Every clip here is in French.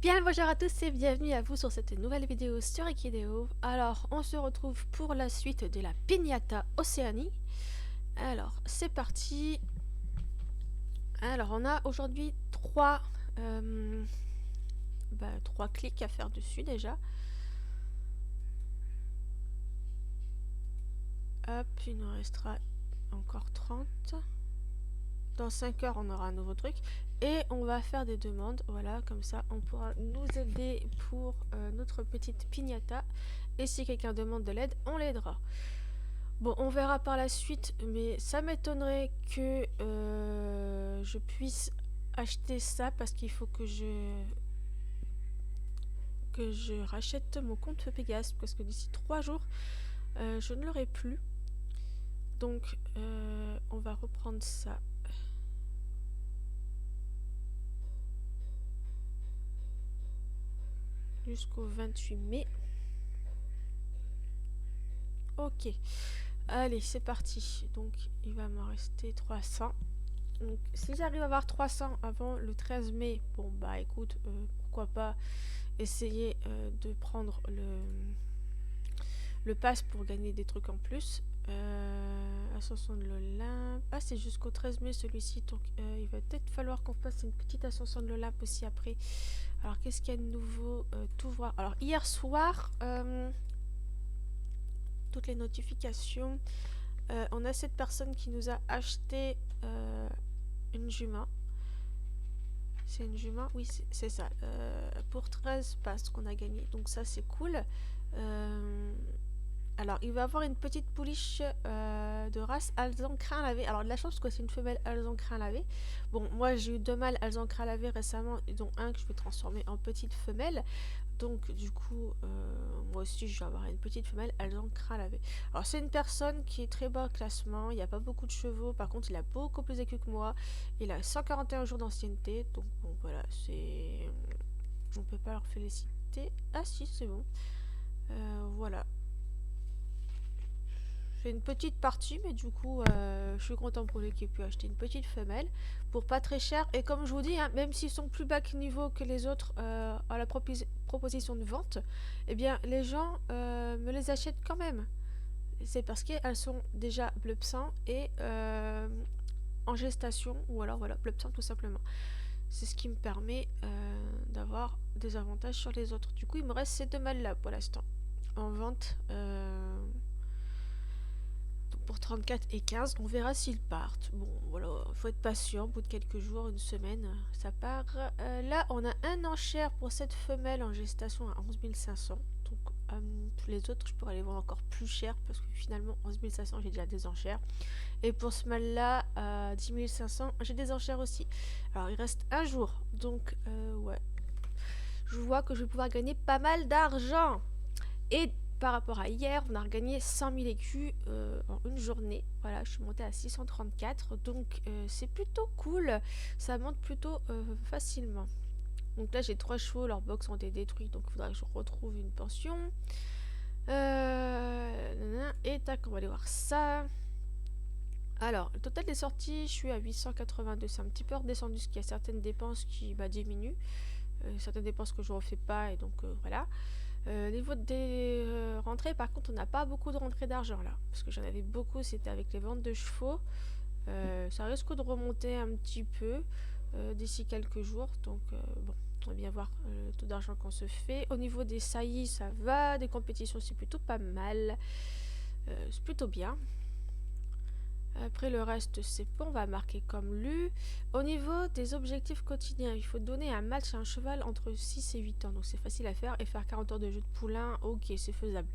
Bien, bonjour à tous et bienvenue à vous sur cette nouvelle vidéo sur Equideo. Alors, on se retrouve pour la suite de la Piñata Océanie. Alors, c'est parti. Alors, on a aujourd'hui trois clics à faire dessus déjà. Hop, il nous restera encore 30. Dans 5 heures, on aura un nouveau truc. Et on va faire des demandes. Voilà, comme ça, on pourra nous aider pour notre petite piñata. Et si quelqu'un demande de l'aide, on l'aidera. Bon, on verra par la suite, mais ça m'étonnerait que je puisse acheter ça parce qu'il faut que je rachète mon compte Pégase parce que d'ici 3 jours, je ne l'aurai plus. Donc, on va reprendre ça. Jusqu'au 28 mai. Ok. Allez, c'est parti. Donc, il va m'en rester 300. Donc, si j'arrive à avoir 300 avant le 13 mai, bon, bah écoute, pourquoi pas essayer de prendre le pass pour gagner des trucs en plus. Ascension de l'Olympe. Ah, c'est jusqu'au 13 mai celui-ci, donc il va peut-être falloir qu'on fasse une petite ascension de l'Olympe aussi après. Alors, qu'est-ce qu'il y a de nouveau? Tout voir. Alors, hier soir, toutes les notifications. On a cette personne qui nous a acheté une jument. C'est une jument? Oui, c'est ça. Pour 13 passes qu'on a gagné. Donc ça, c'est cool. Alors, il va avoir une petite pouliche de race alezan crin lavé. Alors, de la chance que c'est une femelle alezan crin lavé. Bon, moi, j'ai eu 2 mâles alezan crin lavé récemment, dont un que je vais transformer en petite femelle. Donc, du coup, moi aussi, je vais avoir une petite femelle alezan crin lavé. Alors, c'est une personne qui est très bas au classement. Il n'y a pas beaucoup de chevaux. Par contre, il a beaucoup plus d'écus que moi. Il a 141 jours d'ancienneté. Donc, bon, voilà, c'est... On peut pas leur féliciter. Ah si, c'est bon. Voilà. J'ai une petite partie, mais du coup, je suis content pour lui qui ait pu acheter une petite femelle pour pas très cher. Et comme je vous dis, hein, même s'ils sont plus bas que niveau que les autres à la proposition de vente, eh bien, les gens me les achètent quand même. C'est parce qu'elles sont déjà bleu sang et en gestation, ou alors voilà, bleu sang tout simplement. C'est ce qui me permet d'avoir des avantages sur les autres. Du coup, il me reste ces 2 mâles là pour l'instant en vente. Pour 34 et 15, on verra s'ils partent. Bon, voilà, faut être patient, au bout de quelques jours, une semaine, ça part. Là, on a un enchère pour cette femelle en gestation à 11 500. Donc, tous les autres, je pourrais les vendre encore plus cher parce que finalement, 11 500, j'ai déjà des enchères. Et pour ce mâle-là, à 10 500, j'ai des enchères aussi. Alors, il reste un jour. Donc, ouais. Je vois que je vais pouvoir gagner pas mal d'argent. Et par rapport à hier, on a regagné 100 000 écus en une journée. Voilà, je suis montée à 634, donc c'est plutôt cool. Ça monte plutôt facilement. Donc là, j'ai 3 chevaux, leurs box ont été détruits, donc il faudra que je retrouve une pension. Et tac, on va aller voir ça. Alors, le total des sorties, je suis à 882. C'est un petit peu redescendu, parce qu'il y a certaines dépenses qui diminuent. Certaines dépenses que je ne refais pas, et donc voilà. Niveau des rentrées, par contre, on n'a pas beaucoup de rentrées d'argent là. Parce que j'en avais beaucoup, c'était avec les ventes de chevaux. Ça risque de remonter un petit peu d'ici quelques jours. Donc, bon, on va bien voir le taux d'argent qu'on se fait. Au niveau des saillies, ça va. Des compétitions, c'est plutôt pas mal. C'est plutôt bien. Après le reste, c'est bon, on va marquer comme lu. Au niveau des objectifs quotidiens, il faut donner un match à un cheval entre 6 et 8 ans. Donc c'est facile à faire. Et faire 40 heures de jeu de poulain, ok, c'est faisable.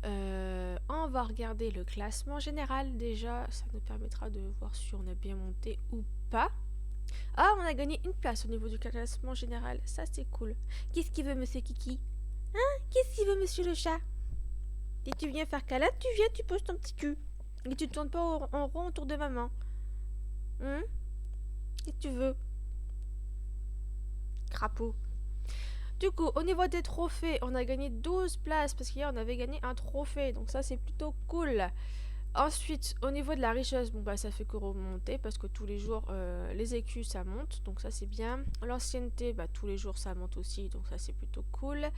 On va regarder le classement général déjà. Ça nous permettra de voir si on a bien monté ou pas. Ah, on a gagné une place au niveau du classement général. Ça, c'est cool. Qu'est-ce qu'il veut, monsieur Kiki? Hein? Qu'est-ce qu'il veut, monsieur le chat? Si tu viens faire câlin, tu viens, tu poses ton petit cul. Et tu ne tournes pas en rond autour de maman. Qu'est-ce que tu veux? Crapaud. Du coup, au niveau des trophées, on a gagné 12 places parce qu'hier on avait gagné un trophée. Donc ça, c'est plutôt cool. Ensuite, au niveau de la richesse, bon bah ça fait que remonter parce que tous les jours les écus ça monte, donc ça c'est bien. L'ancienneté, bah tous les jours ça monte aussi, donc ça c'est plutôt cool.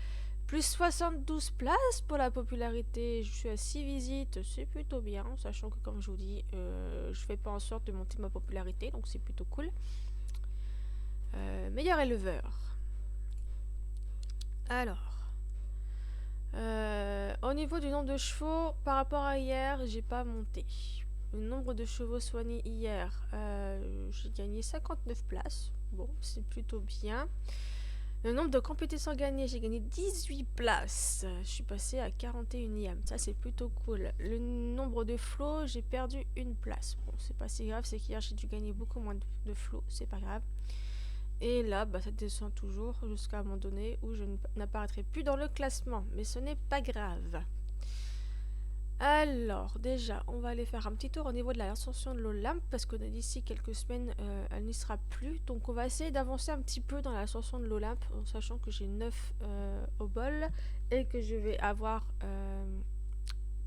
Plus 72 places pour la popularité, je suis à 6 visites, c'est plutôt bien, sachant que comme je vous dis, je fais pas en sorte de monter ma popularité, donc c'est plutôt cool. Meilleur éleveur. Alors, au niveau du nombre de chevaux, par rapport à hier, j'ai pas monté. Le nombre de chevaux soignés hier, j'ai gagné 59 places. Bon, c'est plutôt bien. Le nombre de compétitions gagnées, j'ai gagné 18 places. Je suis passée à 41e. Ça, c'est plutôt cool. Le nombre de flots, j'ai perdu une place. Bon, c'est pas si grave, c'est qu'hier, j'ai dû gagner beaucoup moins de flots. C'est pas grave. Et là, bah, ça descend toujours jusqu'à un moment donné où je n'apparaîtrai plus dans le classement. Mais ce n'est pas grave. Alors, déjà, on va aller faire un petit tour au niveau de l'ascension de l'Olympe parce que d'ici quelques semaines, elle n'y sera plus. Donc, on va essayer d'avancer un petit peu dans l'ascension de l'Olympe en sachant que j'ai 9 au bol et que je vais avoir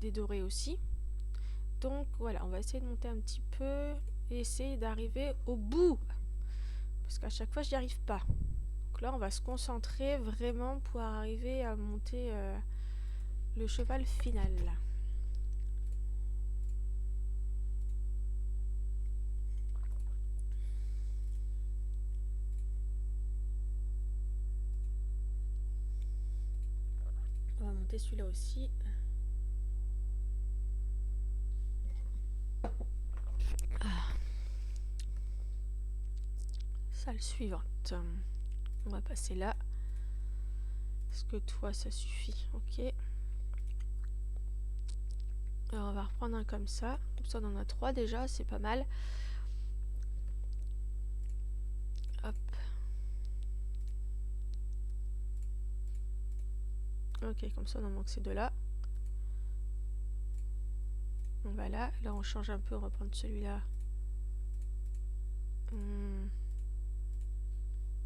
des dorés aussi. Donc, voilà, on va essayer de monter un petit peu et essayer d'arriver au bout parce qu'à chaque fois, j'y arrive pas. Donc là, on va se concentrer vraiment pour arriver à monter le cheval final. On va monter celui-là aussi. Salle suivante. On va passer là. Est-ce que toi, ça suffit? Ok. Alors, on va reprendre un comme ça. Comme ça, on en a 3 déjà. C'est pas mal. Hop. Ok, comme ça, on en manque ces deux-là. On va là. Là, on change un peu. On va prendre celui-là. On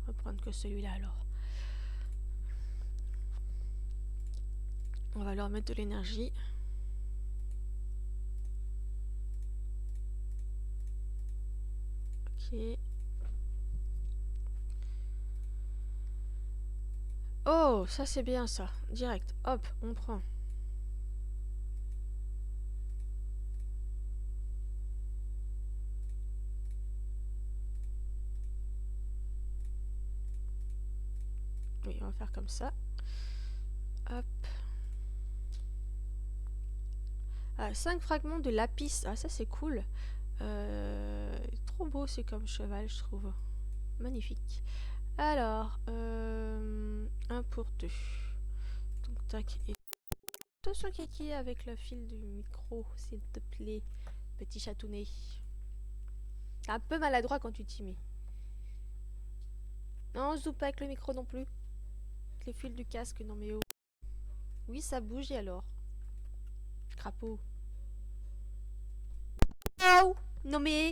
va prendre que celui-là, alors. On va leur mettre de l'énergie. Ok. Oh, ça c'est bien ça. Direct. Hop, on prend. Oui, on va faire comme ça. Hop. Ah, 5 fragments de lapis. Ah, ça c'est cool. Trop beau, c'est comme cheval, je trouve. Magnifique. Alors, un pour deux. Donc, tac. Et attention, Kiki, avec le fil du micro, s'il te plaît, petit chatounet. C'est un peu maladroit quand tu t'y mets. Non, je joue pas avec le micro non plus. Avec les fils du casque, non mais oh. Oui, ça bouge et alors? Crapaud. Oh! Non mais,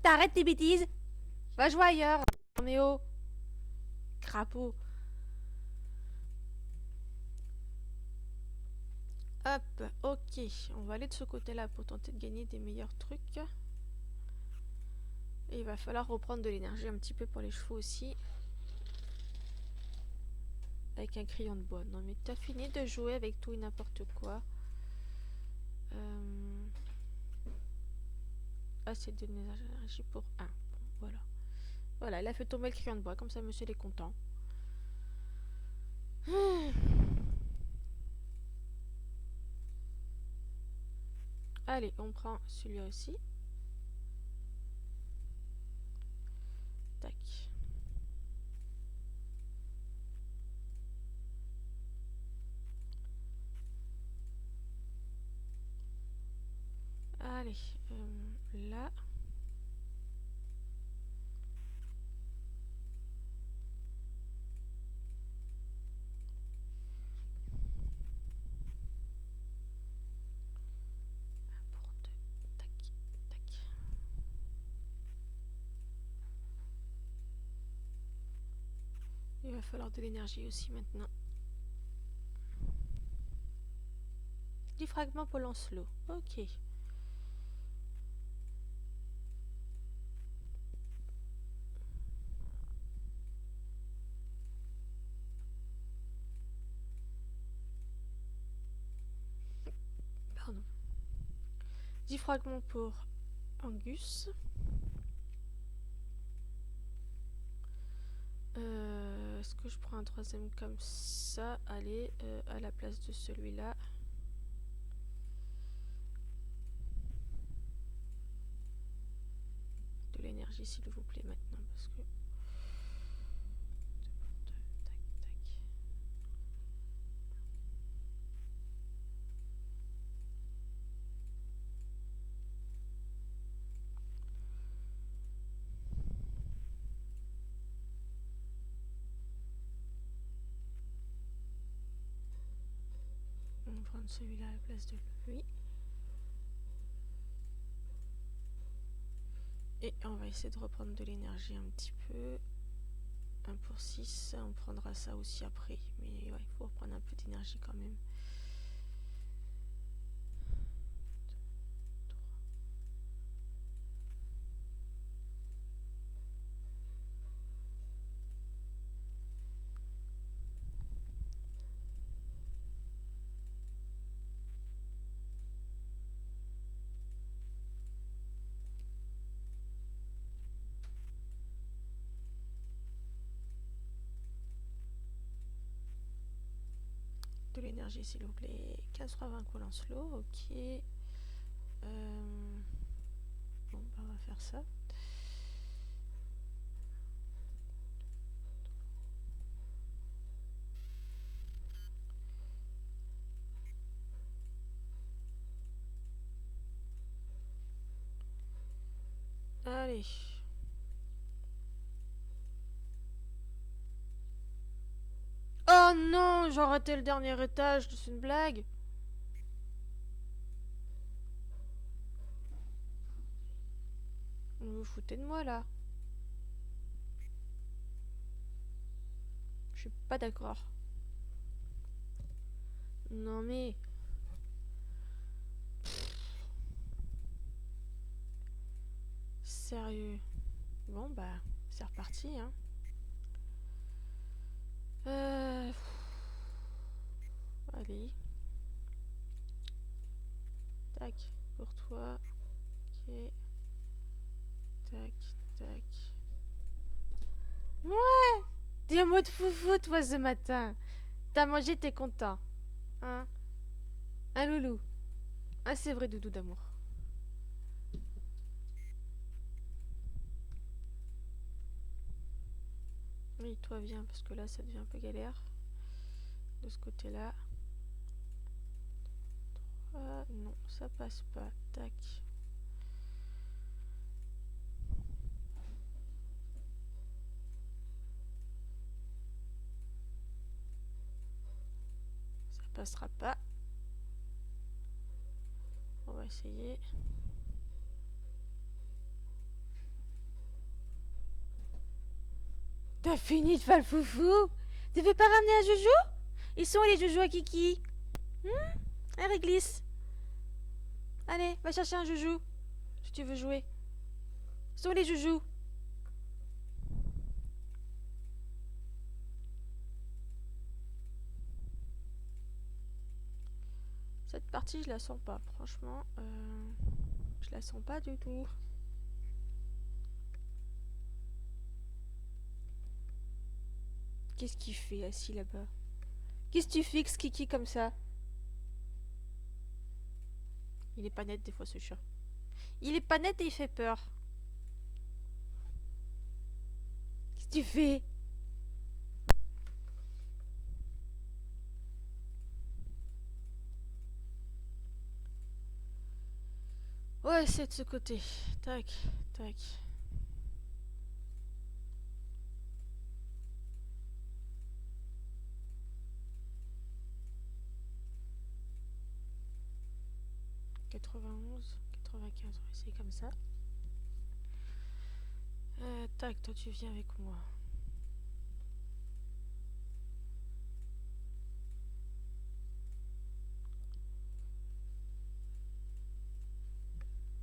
t'arrêtes tes bêtises! Va jouer ailleurs! Non mais oh! Crapaud. Hop, ok. On va aller de ce côté-là pour tenter de gagner des meilleurs trucs. Et il va falloir reprendre de l'énergie un petit peu pour les chevaux aussi. Avec un crayon de bois. Non mais t'as fini de jouer avec tout et n'importe quoi. Ah, c'est de l'énergie pour 1. Bon, voilà. Voilà, il a fait tomber le crayon de bois. Comme ça, monsieur est content. Allez, on prend celui-là aussi. Tac. Allez, là. Pour deux. Tac, tac. Il va falloir de l'énergie aussi maintenant. 10 fragments pour Lancelot. Ok. 10 fragments pour Angus. Est-ce que je prends un troisième comme ça? Allez, à la place de celui-là. De l'énergie, s'il vous plaît, maintenant, parce que... Tac, tac. On va prendre celui-là à la place de lui. Et on va essayer de reprendre de l'énergie un petit peu. 1 pour 6, on prendra ça aussi après. Mais ouais, il faut reprendre un peu d'énergie quand même. De l'énergie s'il vous plaît. 15/20 coulants slow, ok. Bon, bah, on va faire ça. Allez. Oh non, j'ai raté le dernier étage, c'est une blague. Vous vous foutez de moi là. Je suis pas d'accord. Non mais... Sérieux. Bon bah, c'est reparti hein. Allez. Tac, pour toi. Ok. Tac, tac. Ouais. Dis un mot de foufou toi ce matin. T'as mangé, t'es content. Hein? Un loulou. Ah c'est vrai doudou d'amour. Oui, toi viens, parce que là ça devient un peu galère. De ce côté-là. Ah non, ça passe pas. Tac. Ça passera pas. On va essayer. T'as fini de faire le foufou? Tu veux pas ramener un joujou? Ils sont où les joujous à Kiki? Un réglisse. Allez, va chercher un joujou. Si tu veux jouer. Ils sont où les joujous? Cette partie, je la sens pas. Franchement, je la sens pas du tout. Qu'est-ce qu'il fait assis là-bas? Qu'est-ce que tu fixes Kiki comme ça? Il est pas net des fois ce chat. Il est pas net et il fait peur. Qu'est-ce que tu fais? Ouais, c'est de ce côté. Tac, tac. « 91, 95, on va essayer comme ça. Tac, toi tu viens avec moi.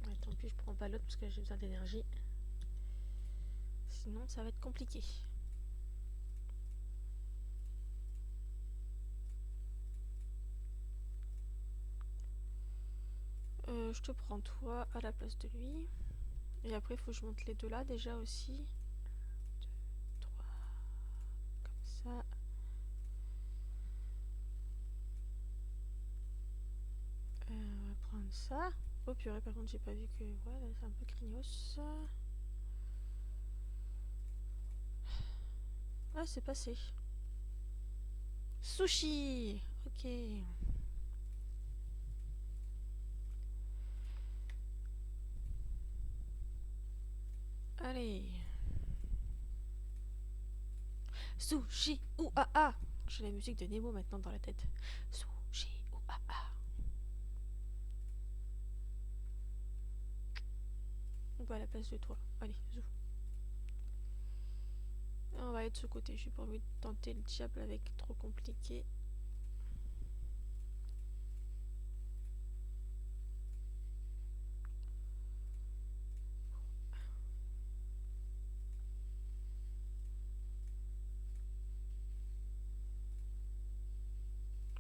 Ouais, tant pis, je prends pas l'autre parce que j'ai besoin d'énergie. Sinon, ça va être compliqué. Je te prends toi à la place de lui. Et après, il faut que je monte les deux là déjà aussi. 2, 3, comme ça. On va prendre ça. Oh purée, par contre, j'ai pas vu que... Ouais, là, c'est un peu craignos. Ah, c'est passé. Sushi. Ok. Allez. Sushi ou ah ah. J'ai la musique de Nemo maintenant dans la tête. Sushi ou ah ah. On va à la place de toi. Allez, zou. On va aller de ce côté. J'ai pas envie de tenter le diable avec trop compliqué.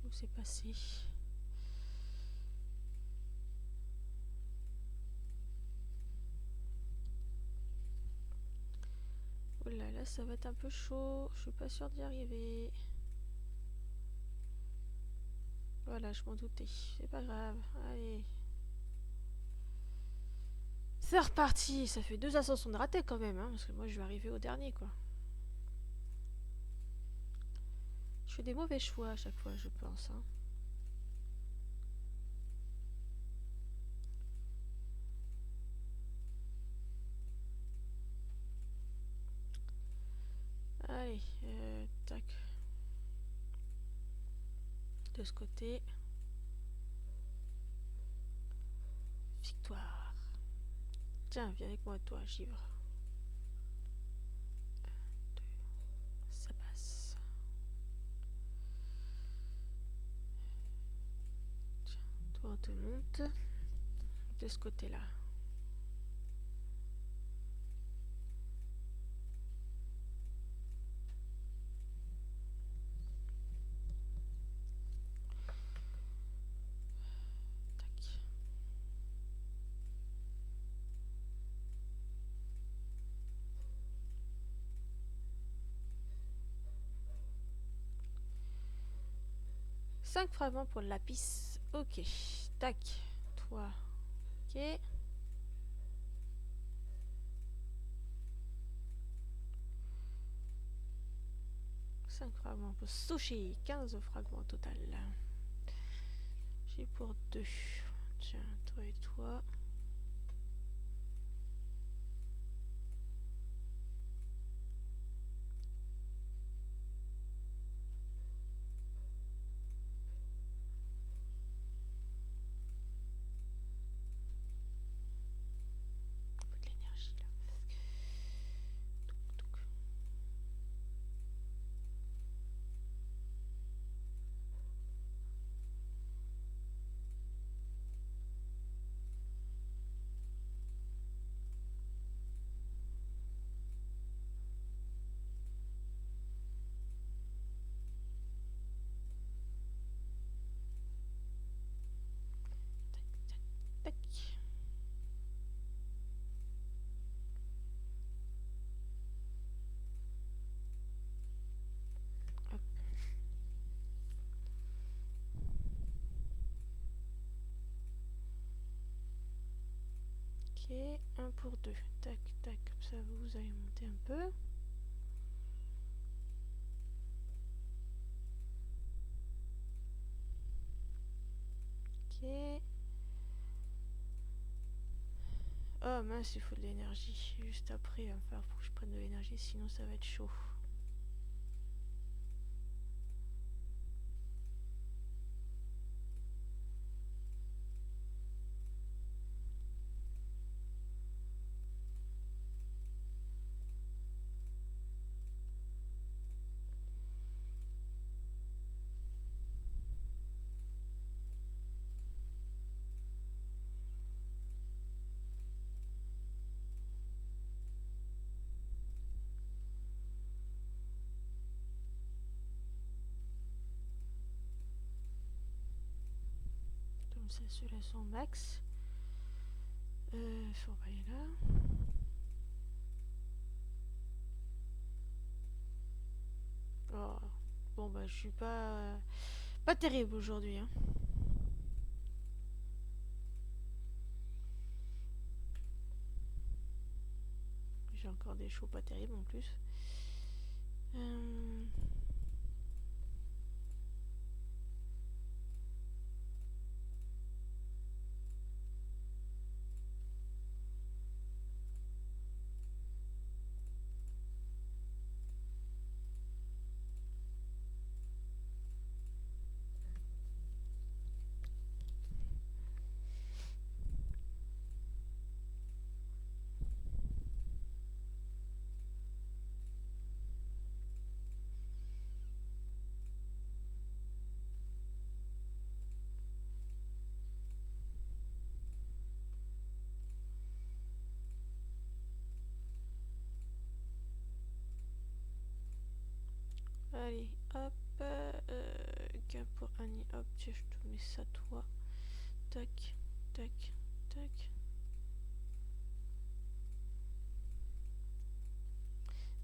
Où c'est passé? Oh là là, ça va être un peu chaud. Je suis pas sûre d'y arriver. Voilà, je m'en doutais. C'est pas grave. Allez. C'est reparti. Ça fait 2 ascensions de raté quand même, hein, parce que moi je vais arriver au dernier, quoi. Je fais des mauvais choix à chaque fois, je pense. Hein. Allez, tac. De ce côté. Victoire. Tiens, viens avec moi, toi, givre. 1, 2, ça passe. Tiens, toi, on te monte. De ce côté-là. Tac. Cinq fragments pour le lapis. Ok. Tac. Toi. Ok. 5 fragments pour sushi. 15 fragments au total. J'ai pour 2. Tiens, toi et toi. Un peu de l'énergie là. Touc, touc. Tac, tac. Hop. Ok, 1 pour 2. Tac, tac, comme ça vous allez monter un peu. Ok. Oh mince, il faut de l'énergie. Juste après, il va falloir que je prenne de l'énergie, sinon ça va être chaud. Comme ça, ceux-là sont max. Faut envoyer là. Oh. Bon bah je suis pas terrible aujourd'hui, hein. J'ai encore des chauds pas terribles en plus. Euh... Allez, hop. Gain pour Annie, hop, tiens, je te mets ça toi. Tac, tac, tac.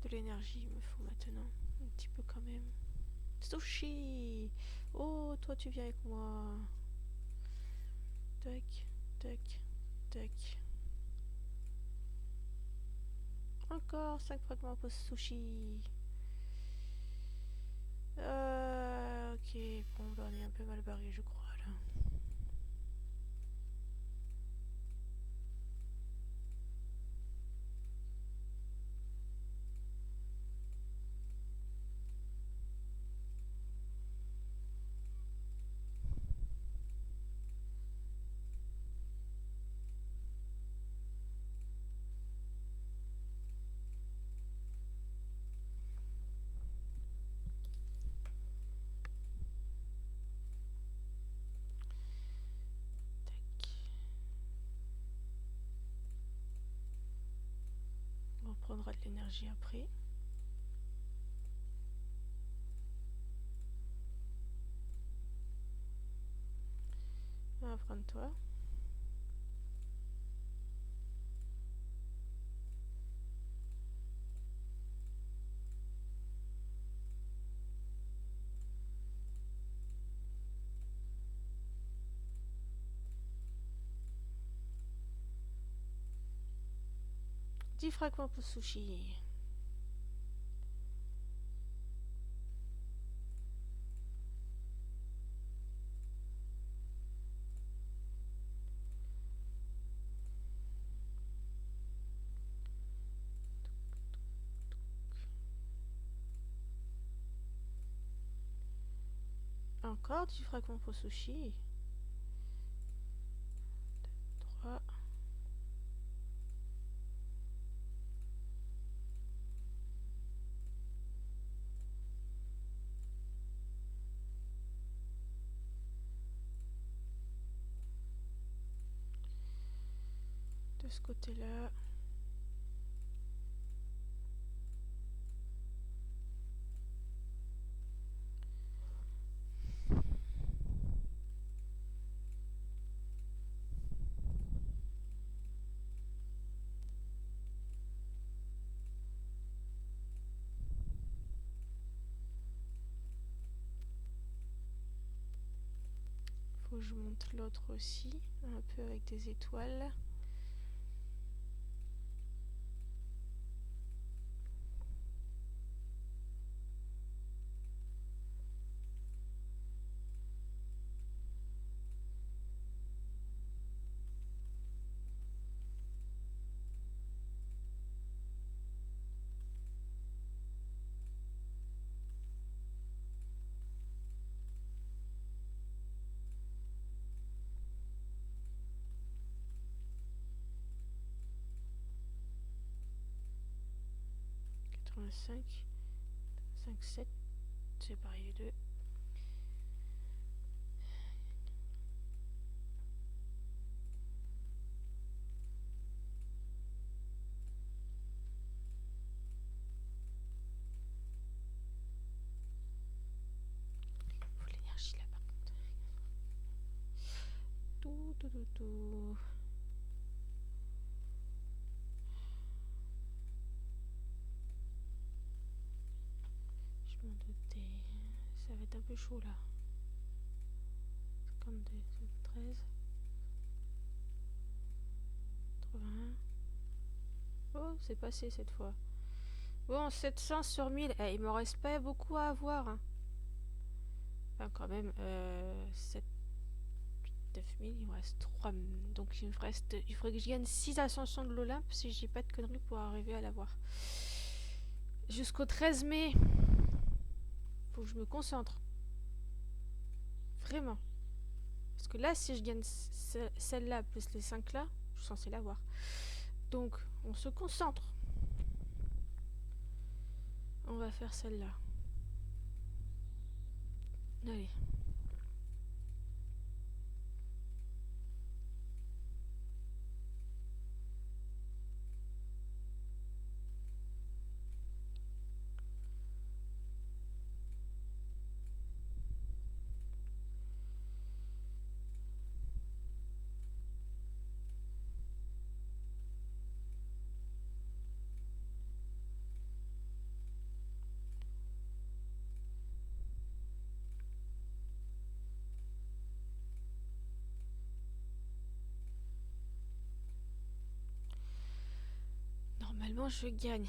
De l'énergie, il me faut maintenant. Un petit peu quand même. Sushi! Oh, toi, tu viens avec moi. Tac, tac, tac. Encore 5 fragments pour sushi. Ok, bon, bah, on est un peu mal barré, je crois, là. Tac. On prendra de l'énergie après. On va prendre toi. Dix fragments pour sushi. Encore 10 fragments pour sushi. 3. De ce côté-là. Faut que je monte l'autre aussi. Un peu avec des étoiles. Cinq 7, c'est pareil les deux. Faut l'énergie là par contre. Tout. être un peu chaud là. 52, 13, 81. Oh, c'est passé cette fois. Bon, 700 sur 1000. Eh, il me reste pas beaucoup à avoir. Hein. Enfin, quand même, 7, 9000, il me reste 3. Donc il faudrait que je gagne 6 ascensions de l'Olympe si j'ai pas de conneries pour arriver à l'avoir. Jusqu'au 13 mai. Faut que je me concentre. Vraiment. Parce que là, si je gagne celle-là plus les 5 là, je suis censée l'avoir. Donc, on se concentre. On va faire celle-là. Allez. Normalement, je gagne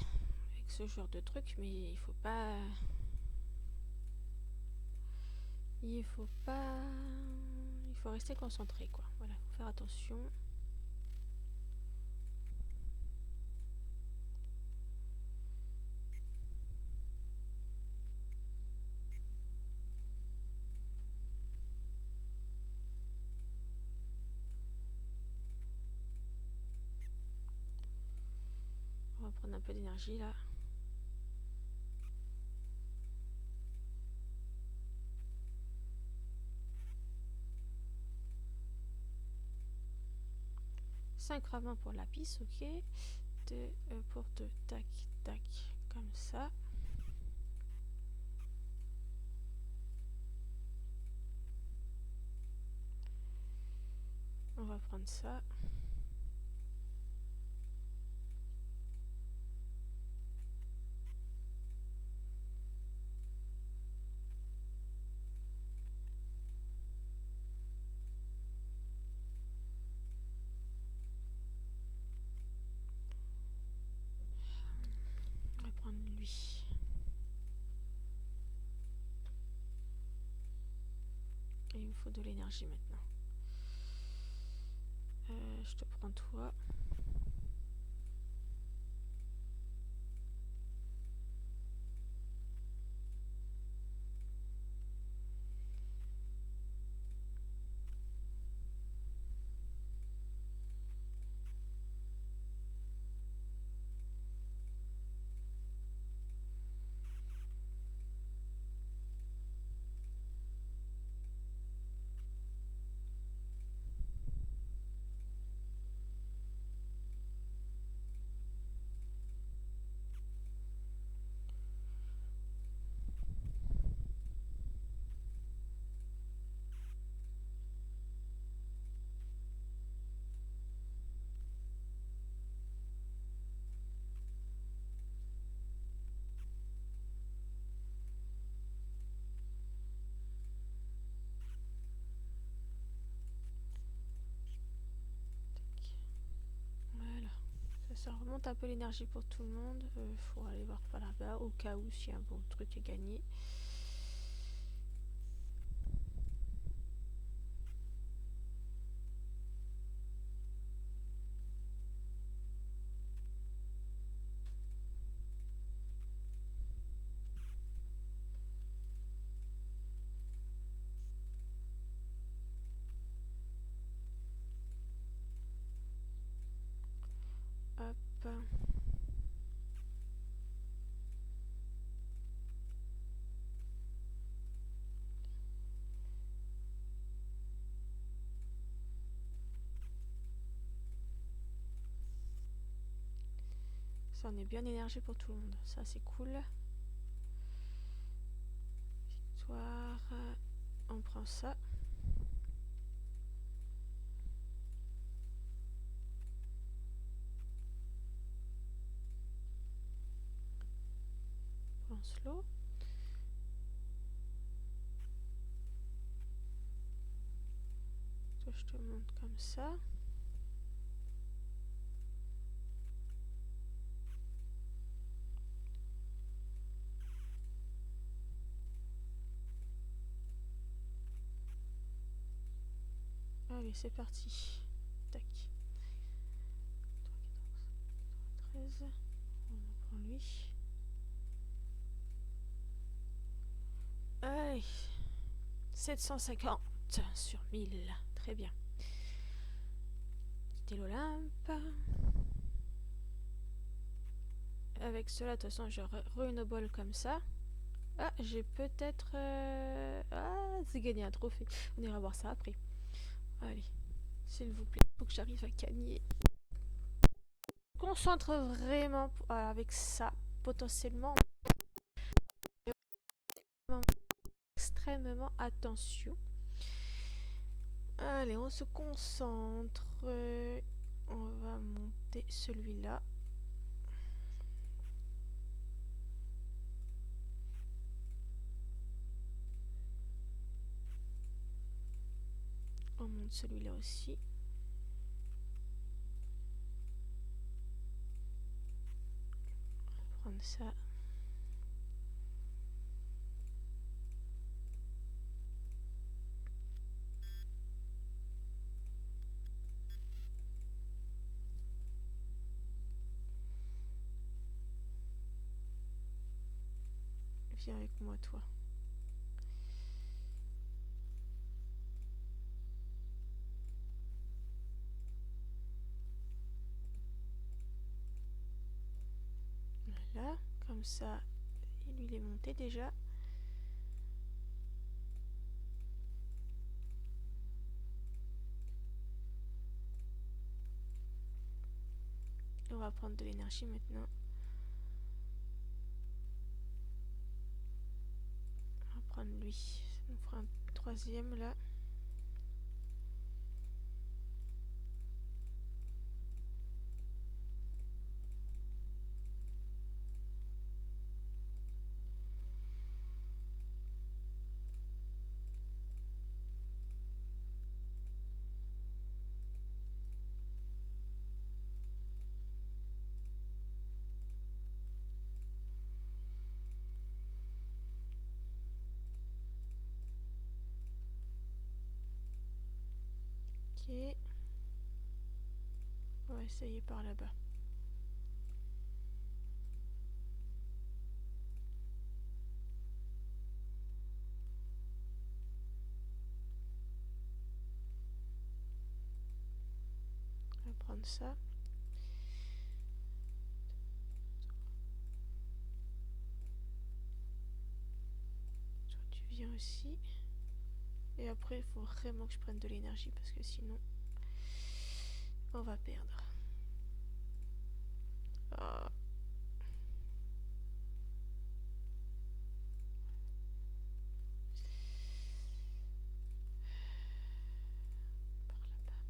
avec ce genre de truc, mais il faut pas... Il faut pas... Il faut rester concentré, quoi. Voilà, faut faire attention. On va prendre un peu d'énergie, là. Cinq ravins pour la pisse, ok. Pour 2, tac, tac, comme ça. On va prendre ça. On va prendre lui. Et il me faut de l'énergie maintenant. Je te prends toi. Voilà. Ça remonte un peu l'énergie pour tout le monde. Faut aller voir par là-bas au cas où s'il y a un bon truc à gagner. Hop. Ça en est bien énergie pour tout le monde. Ça c'est cool. Victoire. On prend ça. On slow. je te montre comme ça. Allez, c'est parti. Tac. 3, 14, 13. On prend lui. Allez. 750 sur 1000. Très bien. C'était l'Olympe. Avec cela, de toute façon, je re-une comme ça. Ah, j'ai peut-être... Ah, c'est gagné un trophée. On ira voir ça après. Allez, s'il vous plaît, faut que j'arrive à gagner. Concentre vraiment avec ça, potentiellement. Extrêmement attention. Allez, on se concentre. On va monter celui-là. On monte celui-là aussi. On va prendre ça. Viens avec moi, toi. Voilà, comme ça, il est monté déjà. On va prendre de l'énergie maintenant. On va prendre lui. Ça nous fera un troisième là. Ok. On va essayer par là-bas. On va prendre ça. Toi, tu viens aussi. Et après, il faut vraiment que je prenne de l'énergie parce que sinon, on va perdre. Ah. Par là-bas.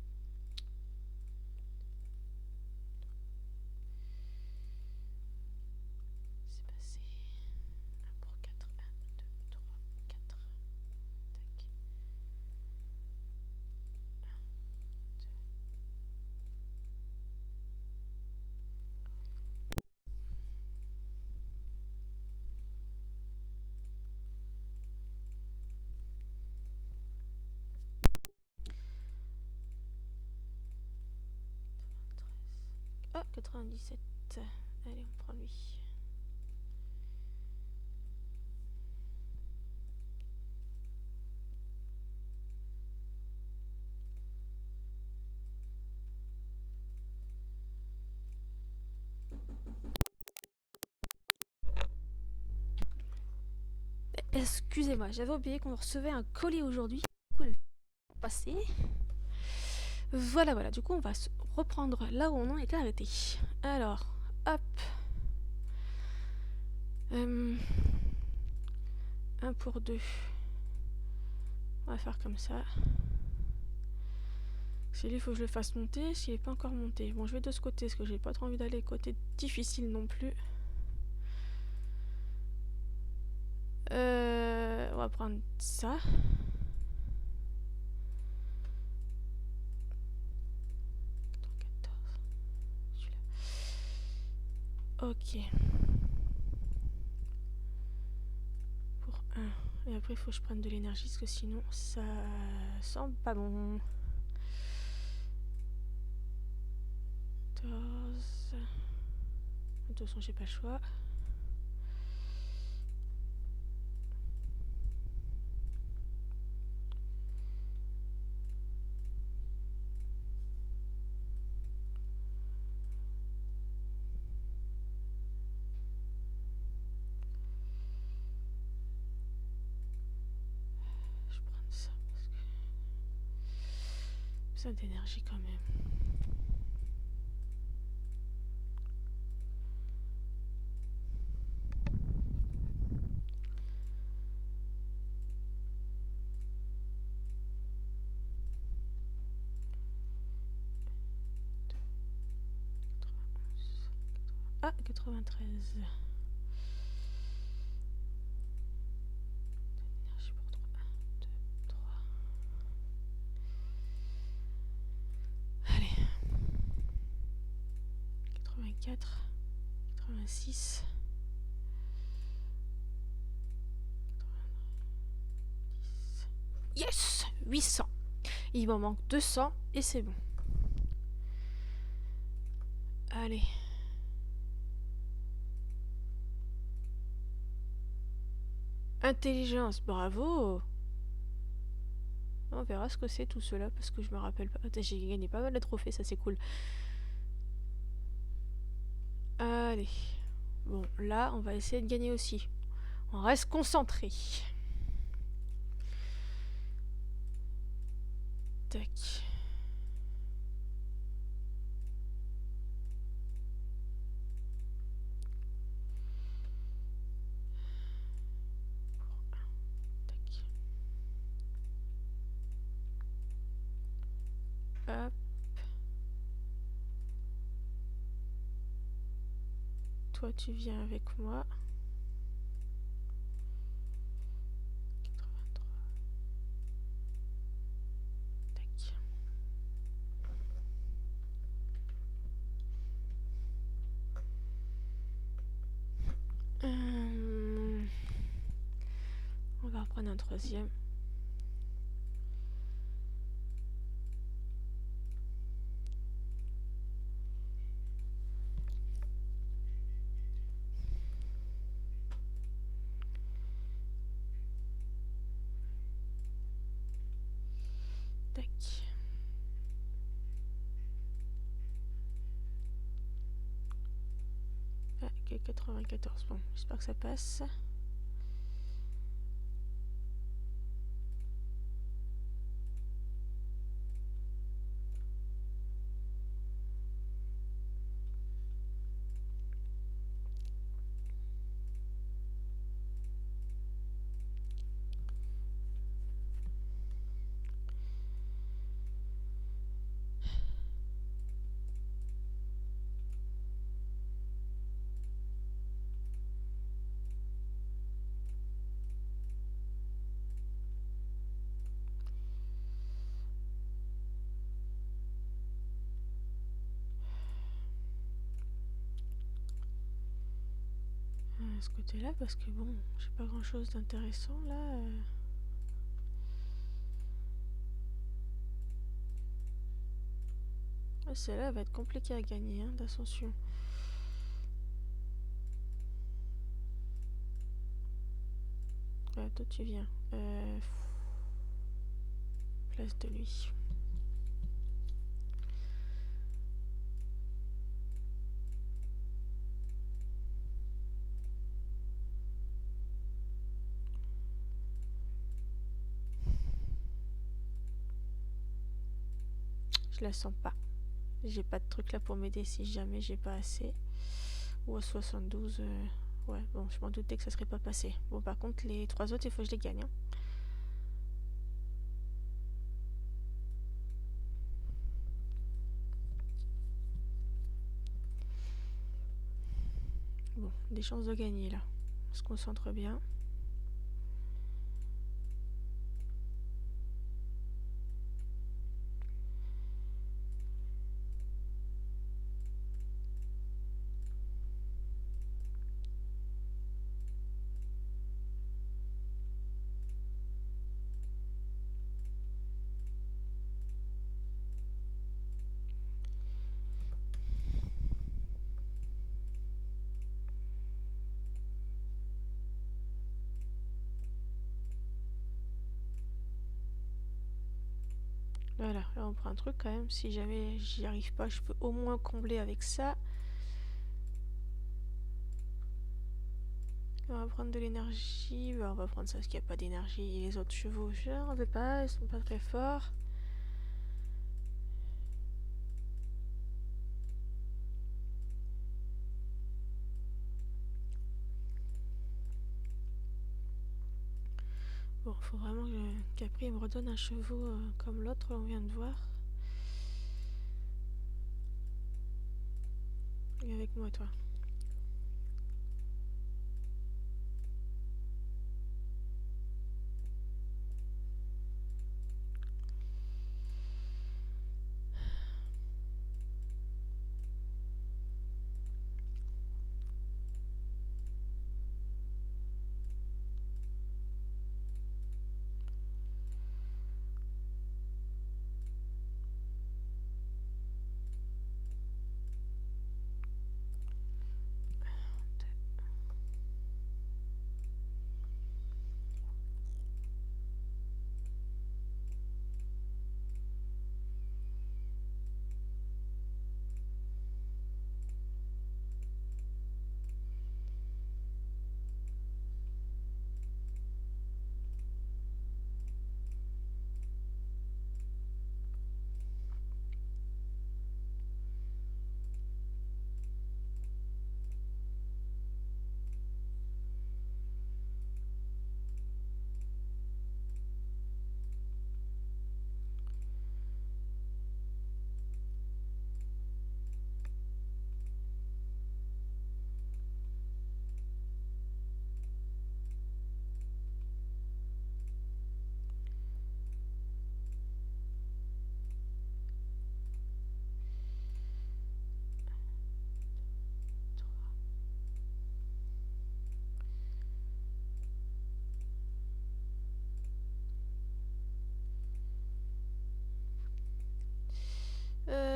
C'est passé. 1 pour 4. 1, 2, 3, 4. Tac. 1, 2. Ah, 97. Allez, on prend lui. Excusez-moi, j'avais oublié qu'on recevait un colis aujourd'hui. Cool. Passé. Voilà, voilà. Du coup, on va se reprendre là où on en était arrêté. Alors, hop. 1 pour 2. On va faire comme ça. Si lui, il faut que je le fasse monter. S'il n'est pas encore monté. Bon, je vais de ce côté parce que j'ai pas trop envie d'aller côté difficile non plus. On va prendre ça. Ok. Pour 1. Et après, il faut que je prenne de l'énergie parce que sinon, ça sent pas bon. 14. De toute façon, j'ai pas le choix. Je prends ça parce que besoin d'énergie quand même. Ah, 93. Énergie pour 3. 1, 2, 3. Allez. 84. 86. 90. Yes! 800. Il m'en manque 200 et c'est bon. Allez. Intelligence, bravo! On verra ce que c'est tout cela parce que je me rappelle pas. J'ai gagné pas mal de trophées, ça c'est cool. Allez. Bon, là, on va essayer de gagner aussi. On reste concentré. Tac. Tac. Hop. Toi, tu viens avec moi. 83. Tac. On va reprendre un troisième. Tac. Ah, que 94. Bon, j'espère que ça passe. À ce côté-là, parce que bon, j'ai pas grand chose d'intéressant là. Celle-là va être compliquée à gagner, hein, d'ascension. Toi tu viens. Place de lui. Je la sens pas. J'ai pas de truc là pour m'aider si jamais j'ai pas assez. Ou à 72. Ouais, bon, je m'en doutais que ça serait pas passé. Bon, par contre, les 3 autres, il faut que je les gagne. Hein. Bon, des chances de gagner là. On se concentre bien. Voilà, là on prend un truc quand même. Si jamais j'y arrive pas, je peux au moins combler avec ça. On va prendre de l'énergie. On va prendre ça parce qu'il n'y a pas d'énergie. Et les autres chevaux, je n'en veux pas, ils sont pas très forts. Bon, faut vraiment qu'après il me redonne un chevaux comme l'autre, on vient de voir. Viens avec moi, toi.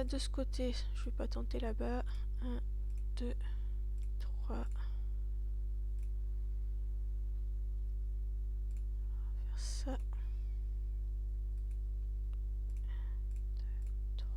De ce côté, je vais pas tenter là-bas. 1, 2, 3. Faire ça. 2, 3.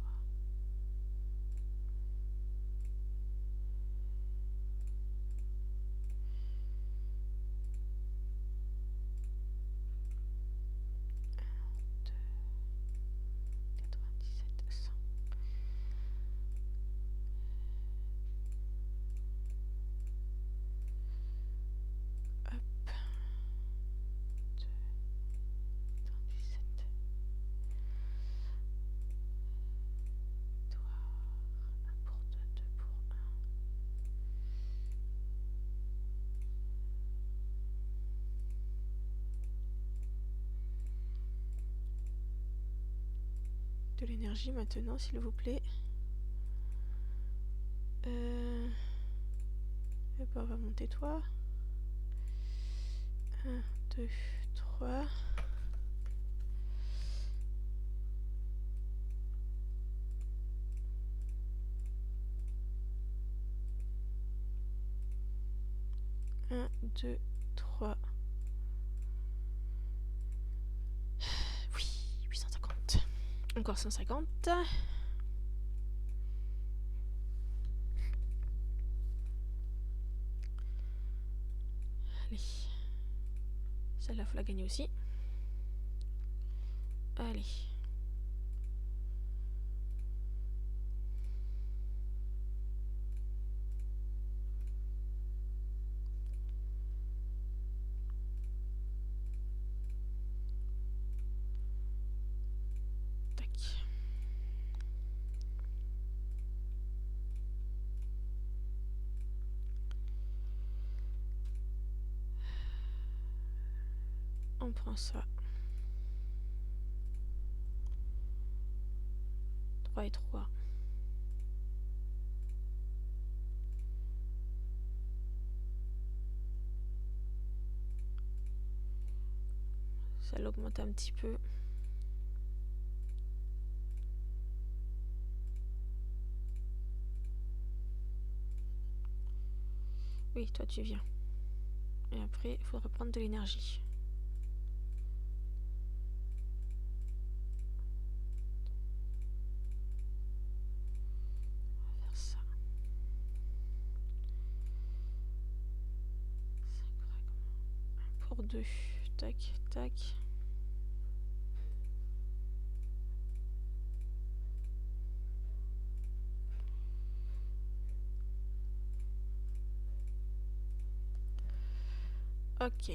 De l'énergie maintenant, s'il vous plaît. Et ben, on va monter toi. 1, 2, 3. Un, 2, 3. Oui, 850. Encore 150. Allez. Celle-là, faut la gagner aussi. Allez. Tac. On prend ça. 3 et 3. Ça l'augmente un petit peu. Oui, toi tu viens. Et après, il faudra prendre de l'énergie. pour 2. Tac, tac. Ok.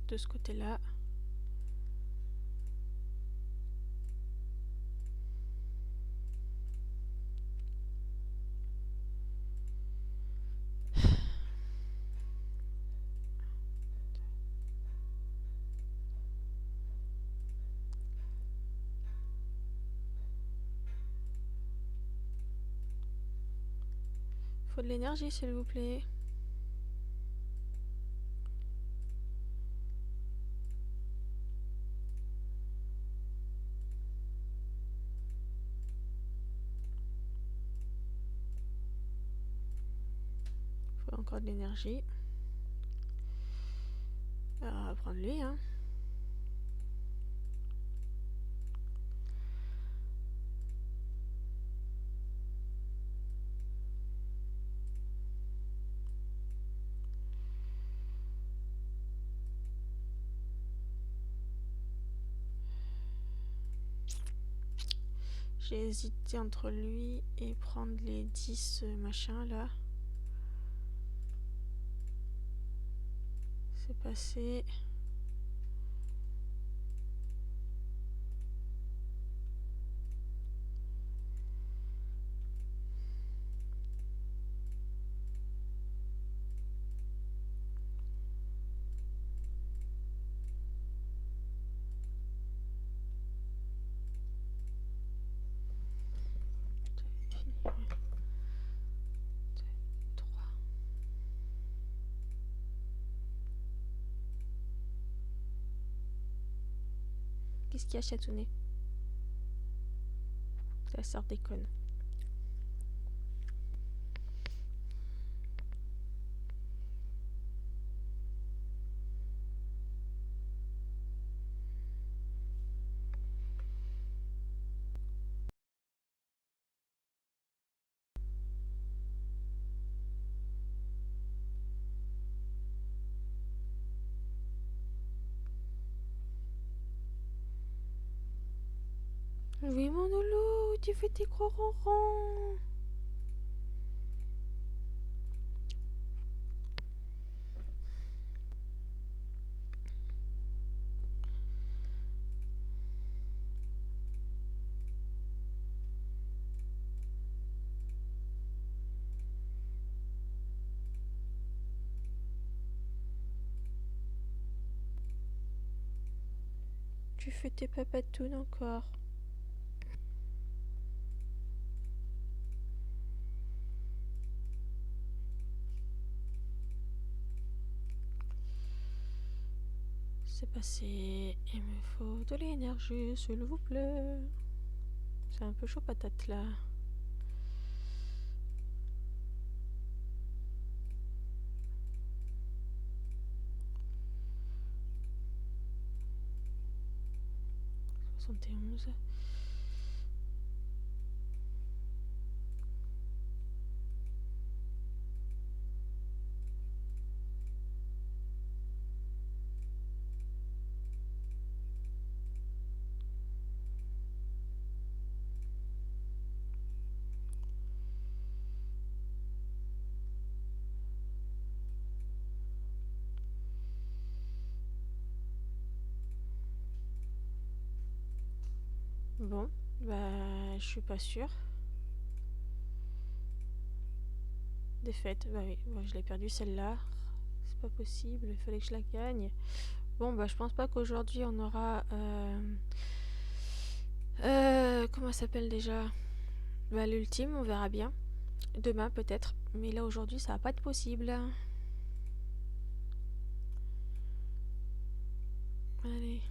De ce côté-là. Faut de l'énergie, s'il vous plaît. Faut encore de l'énergie. Alors, on va prendre lui, hein. J'ai hésité entre lui et prendre les 10 machins là. C'est passé. Qu'est-ce qu'il y a, chatounet? Ça sort des connes. Oui, mon loulou, tu fais tes gros ronrons. Tu fais tes papatounes encore. C'est passé. Il me faut de l'énergie, s'il vous plaît. C'est un peu chaud patate là. « 71. Bon, bah, je suis pas sûre. Défaite, bah oui, moi, je l'ai perdue celle-là. C'est pas possible, il fallait que je la gagne. Bon, bah, je pense pas qu'aujourd'hui on aura. Comment ça s'appelle déjà? Bah, l'ultime, on verra bien. Demain peut-être, mais là aujourd'hui ça va pas être possible. Allez.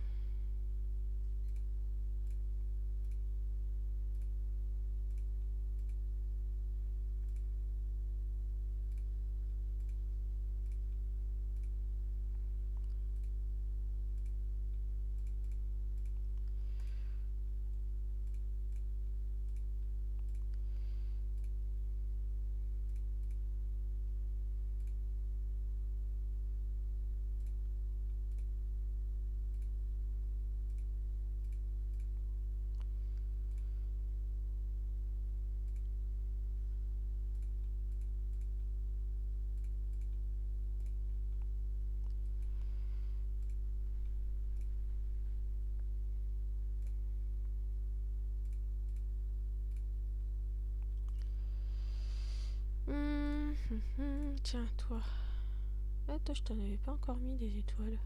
tiens, toi. Ah, toi, je t'en avais pas encore mis des étoiles.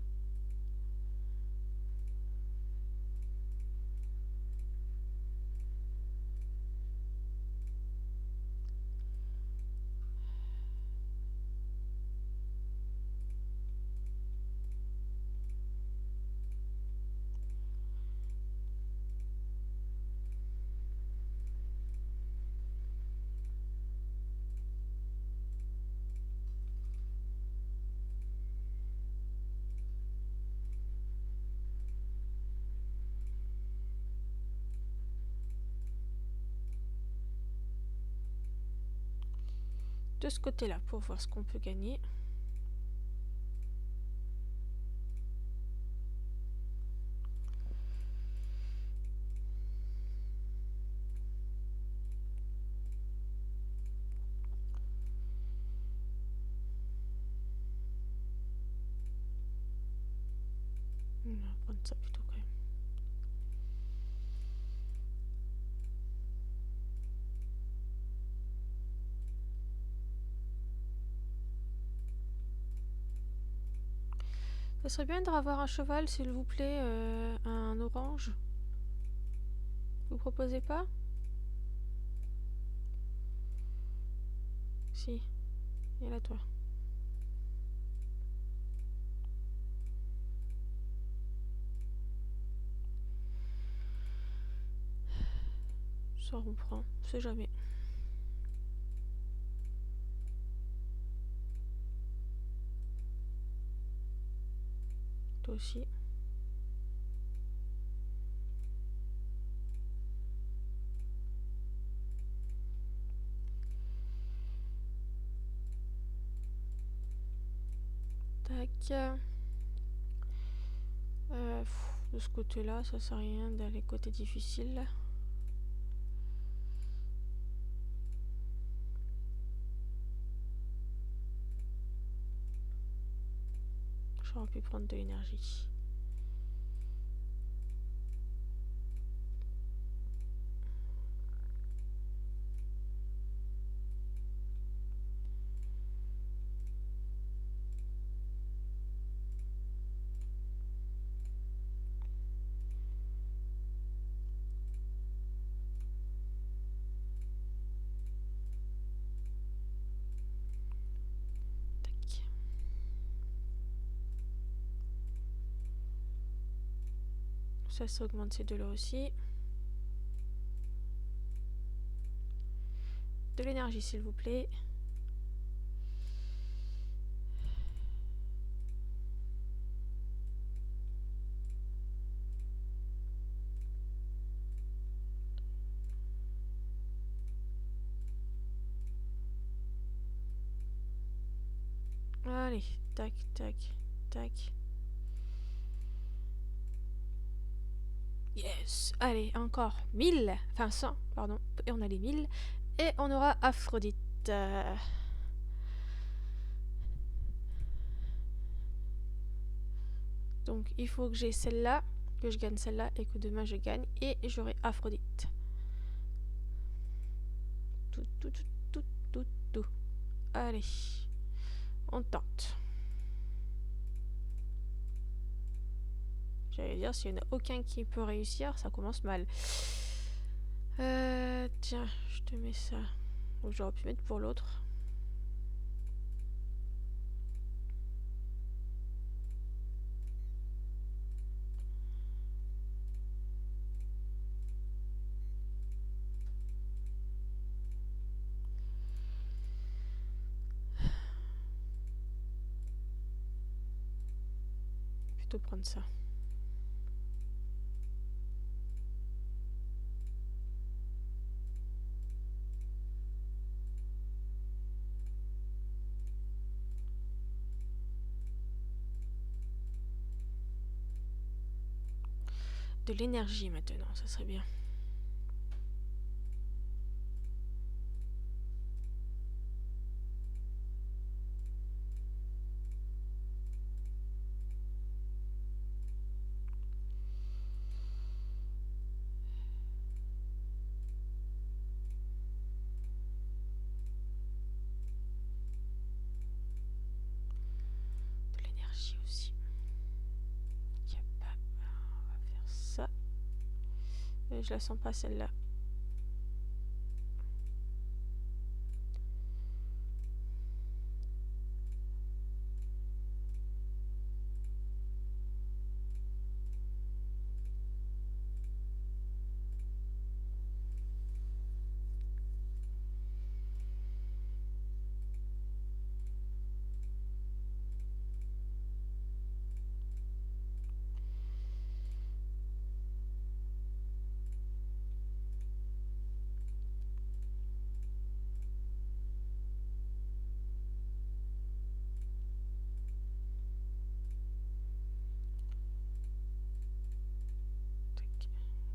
De ce côté-là pour voir ce qu'on peut gagner. On va prendre ça plutôt quand même. Ça serait bien de revoir un cheval, s'il vous plaît, un orange. Vous proposez pas? Si. Et là, toi. Ça reprend, on sait jamais. Toi aussi. Tac. De ce côté-là, ça sert à rien d'aller côté difficile. J'aurais pu prendre de l'énergie. Tac. Ça augmente ces deux-là aussi. De l'énergie, s'il vous plaît. Allez, tac, tac, tac. Yes. Allez, encore 1000. Enfin 100, pardon. Et on a les 1000. Et on aura Aphrodite. Donc il faut que j'ai celle-là, que je gagne celle-là et que demain je gagne. Et j'aurai Aphrodite. Tout, tout, tout, tout, tout, tout. Allez, on tente. J'allais dire, s'il n'y en a aucun qui peut réussir, ça commence mal. Tiens, je te mets ça. J'aurais pu mettre pour l'autre. Plutôt prendre ça. De l'énergie maintenant, ça serait bien. Je la sens pas celle-là.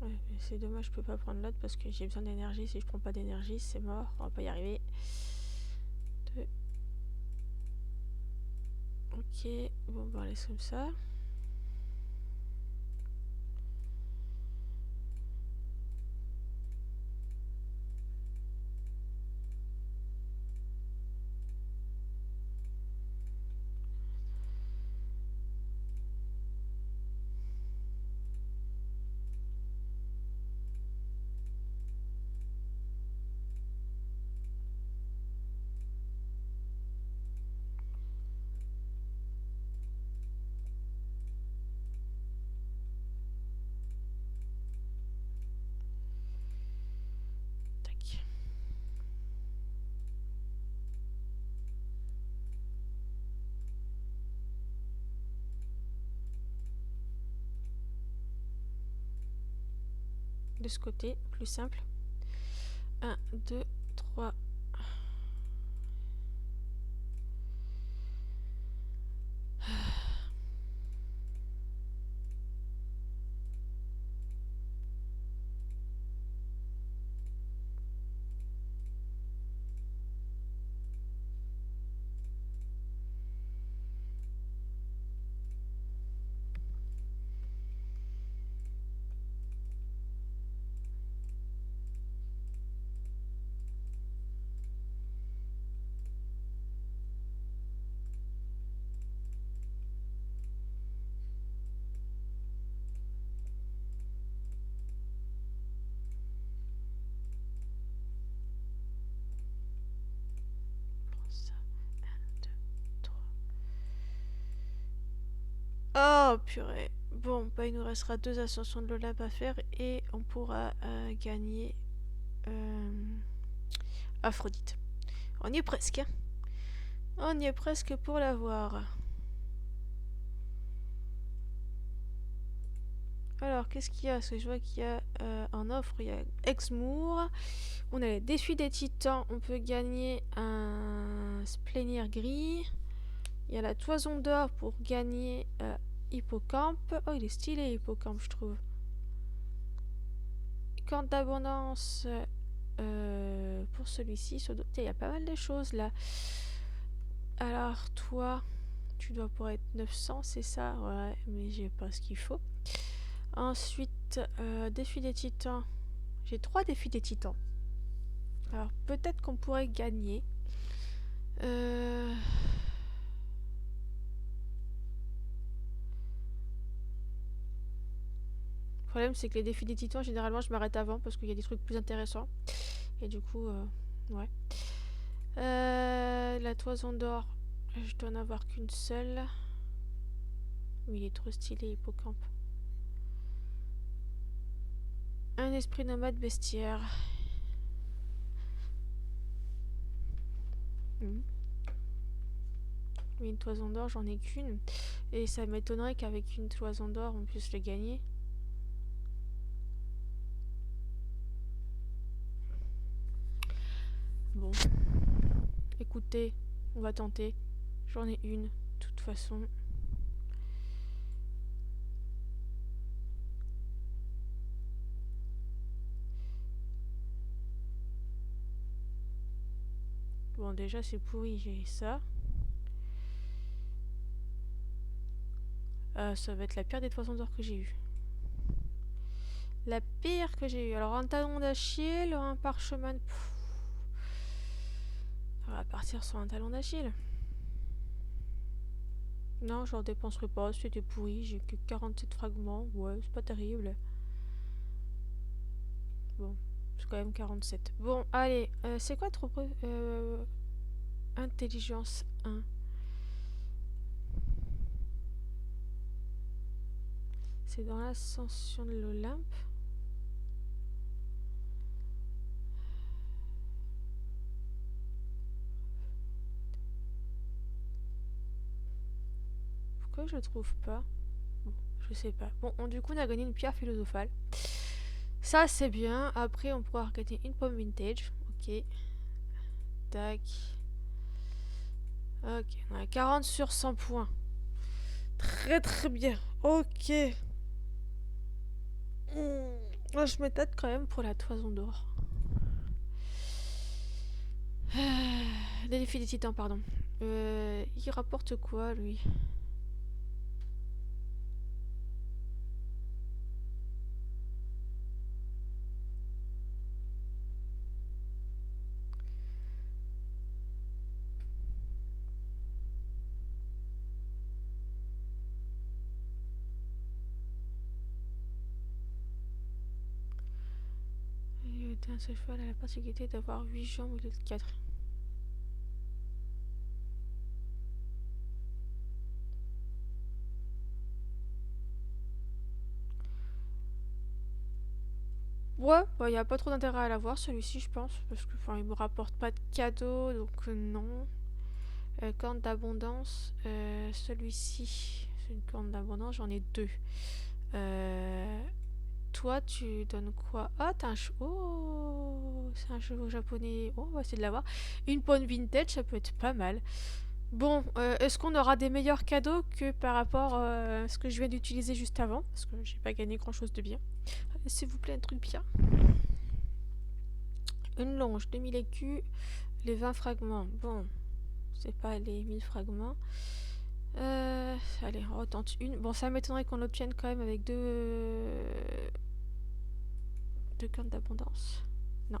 Ouais, c'est dommage, je peux pas prendre l'autre parce que j'ai besoin d'énergie. Si je prends pas d'énergie, c'est mort. On va pas y arriver. 2. Ok, bon, bah, on laisse comme ça. Tac. De ce côté, plus simple. 1, 2, 3. Oh purée. Bon, bah il nous restera 2 ascensions de l'Olympe à faire et on pourra gagner Aphrodite. On y est presque. Hein. On y est presque pour l'avoir. Alors, qu'est-ce qu'il y a? Parce que je vois qu'il y a en offre, il y a Exmoor. On a les défis des titans. On peut gagner un Splénir gris. Il y a la toison d'or pour gagner Hippocampe. Oh, il est stylé, Hippocampe, je trouve. Corne d'abondance pour celui-ci. Il y a pas mal de choses là. Alors, toi, tu dois pouvoir être 900, c'est ça? Ouais, mais j'ai pas ce qu'il faut. Ensuite, défi des titans. J'ai 3 défis des titans. Alors, peut-être qu'on pourrait gagner. Le problème, c'est que les défis des titans, généralement, je m'arrête avant parce qu'il y a des trucs plus intéressants. Et du coup, ouais. La toison d'or, je dois en avoir qu'une seule. Oui, il est trop stylé, Hippocampe. Un esprit nomade bestiaire. Mais une toison d'or, j'en ai qu'une. Et ça m'étonnerait qu'avec une toison d'or, on puisse le gagner. Bon. Écoutez, on va tenter. J'en ai une, de toute façon. Bon, déjà, c'est pourri, j'ai ça. Ça va être la pire des toisons d'or que j'ai eue. La pire que j'ai eue. Alors, un talon d'Achille, un parchemin... On va partir sur un talon d'Achille. Non, j'en dépenserai pas, c'était pourri. J'ai que 47 fragments. Ouais, c'est pas terrible. Bon, c'est quand même 47. Bon, allez, c'est quoi trop... intelligence 1. C'est dans l'ascension de l'Olympe. Pourquoi je le trouve pas? Bon, je sais pas. Bon, du coup, on a gagné une pierre philosophale. Ça, c'est bien. Après, on pourra gagner une pomme vintage. Ok. Tac. Ok, on a 40 sur 100 points. Très très bien. Ok. Moi, je me tâte quand même pour la toison d'or. Les défis des titans, pardon. Il rapporte quoi, lui? Un seul cheval a la particularité d'avoir 8 jambes au lieu de 4. Ouais, il n'y a pas trop d'intérêt à l'avoir celui-ci, je pense. Parce que il me rapporte pas de cadeaux, donc non. Corne d'abondance. Celui-ci, c'est une corne d'abondance, j'en ai 2. Toi, tu donnes quoi? Ah, t'as un cheveu. Oh, c'est un cheveu japonais. Oh, on va essayer de l'avoir. Une pomme vintage, ça peut être pas mal. Bon, est-ce qu'on aura des meilleurs cadeaux que par rapport à ce que je viens d'utiliser juste avant? Parce que j'ai pas gagné grand-chose de bien. S'il vous plaît, un truc bien. Une longe, 2000 écus, les 20 fragments. Bon, c'est pas les 1000 fragments. Allez, on retente une. Bon, ça m'étonnerait qu'on l'obtienne quand même avec deux cornes d'abondance. Non.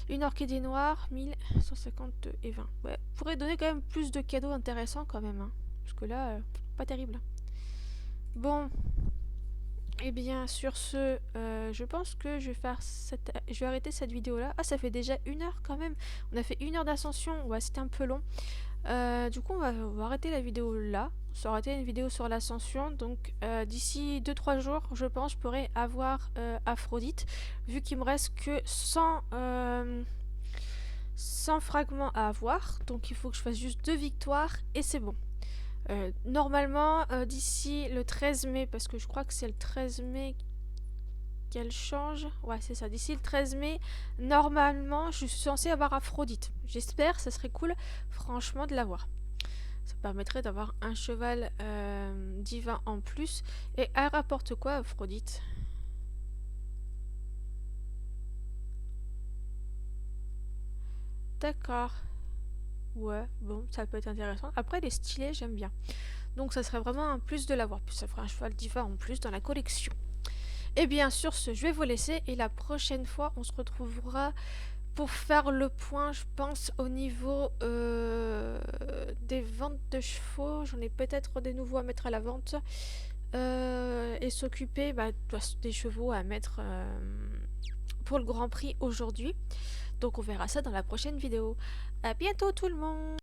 Une orchidée noire, 1152 et 20. Ouais, pourrait donner quand même plus de cadeaux intéressants quand même. Hein. Parce que là, pas terrible. Bon. Et bien, sur ce, je pense que je vais arrêter cette vidéo-là. Ah, ça fait déjà 1 heure quand même. On a fait 1 heure d'ascension. Ouais, c'était un peu long. Du coup, on va arrêter la vidéo là. Ça aurait été une vidéo sur l'ascension. Donc, d'ici 2-3 jours, je pense, je pourrai avoir Aphrodite. Vu qu'il me reste que 100 fragments à avoir. Donc, il faut que je fasse juste 2 victoires et c'est bon. Normalement, d'ici le 13 mai, parce que je crois que c'est le 13 mai qu'elle change. Ouais, c'est ça. D'ici le 13 mai, normalement, je suis censée avoir Aphrodite. J'espère, ça serait cool, franchement, de l'avoir. Ça permettrait d'avoir un cheval divin en plus. Et elle rapporte quoi, Aphrodite? D'accord. Ouais, bon, ça peut être intéressant. Après, les stylés, j'aime bien. Donc, ça serait vraiment un plus de l'avoir. Puis ça ferait un cheval divin en plus dans la collection. Et bien sur ce, je vais vous laisser et la prochaine fois, on se retrouvera pour faire le point, je pense, au niveau des ventes de chevaux. J'en ai peut-être des nouveaux à mettre à la vente. Et s'occuper des chevaux à mettre pour le Grand Prix aujourd'hui. Donc on verra ça dans la prochaine vidéo. À bientôt tout le monde!